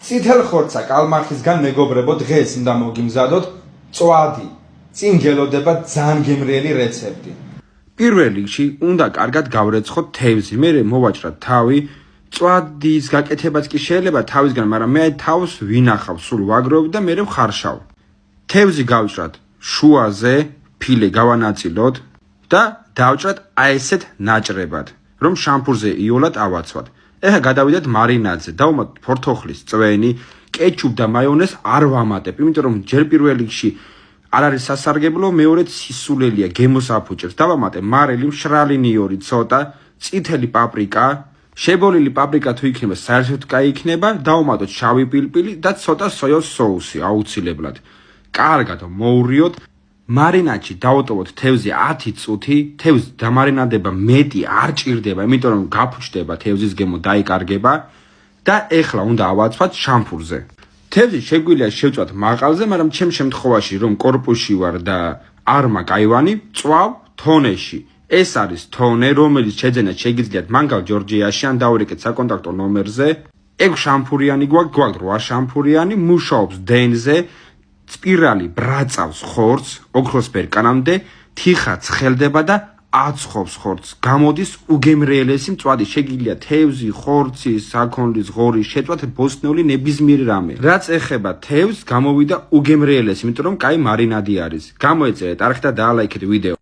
წითელ ხორცსა კალმახისგან მეგობრებო დღეს უნდა მოგიმზადოთ წვადი. წინ გელოდება ძალიან გემრიელი რეცეპტი. პირველ რიგში უნდა კარგად გავრეცხოთ თევზი, მერე მოვაჭრათ თავი. წვადის გაკეთებაც კი შეიძლება თავისგან, მაგრამ მე თავს ვინახავ, სულ ვაგროვ და მერე ვხარშავ. თევზი გავჭრათ შუაზე, ფილე გავანაწილოთ და დავჭრათ აი ესეთ ნაჭრებად, რომ შამფურზე იოლად ავაცვათ. ეხლა გადავიდეთ მარინადზე, დავუმატოთ ფორთოხლის წვენი, კეჩუპ და მაიონეზს არ ვამატებ, იმიტომ რომ ჯერ პირველ რიგში არ არის სასარგებლო, მეორედ სისულელია, გემოსაფუჭებს. დავამატებ მარილი, მშრალი ნიორი ცოტა, წითელი პაპრიკა, შებოლილი პაპრიკა თუ იქნება, საერთოდ კაი იქნება, დავუმატოთ შავი პილპილი და ცოტა სოიოს соуსი აუცილებლად. კარგად მოურიოთ. მარინადში დავუტოვოთ თევზი 10 წუთი, თევზი დამარინადება მეტი არ ჭირდება, იმიტომ რომ გაფუჭდება თევზის გემო დაიკარგება და ეხლა უნდა ავაცვათ შამფურზე. თევზი შეგვიძლია შევწვათ მაყალზე, მაგრამ ჩემ შემთხვევაში რომ კორპუსში ვარ და არ მაქვს აივანი, წვავ თონეში. ეს არის თონე, რომელიც შეძენათ შეგიძლიათ მანგალ ჯორჯიაში ან დაურეკეთ საკონტაქტო ნომერზე. 6 შამფურიანი გვაქვს 8 შამფურიანი, მუშაობს დენზე. სპირალი ბრაწავს ხორცს ოქროსფერ კანამდე, თიხა ცხელდება და აცხოვს ხორცს. გამოდის უგემრიელესი მწვადი. შეგიძლია თევზი, ხორცი, საქონლის ღორი შეწვათ ბოსტნეული ნებისმიერ რამე. რაც ეხება თევზს, გამოვიდა უგემრიელესი, იმიტომ რომ კაი მარინადი არის. გამოეწერეთ არხი და დაალაიქეთ ვიდეო.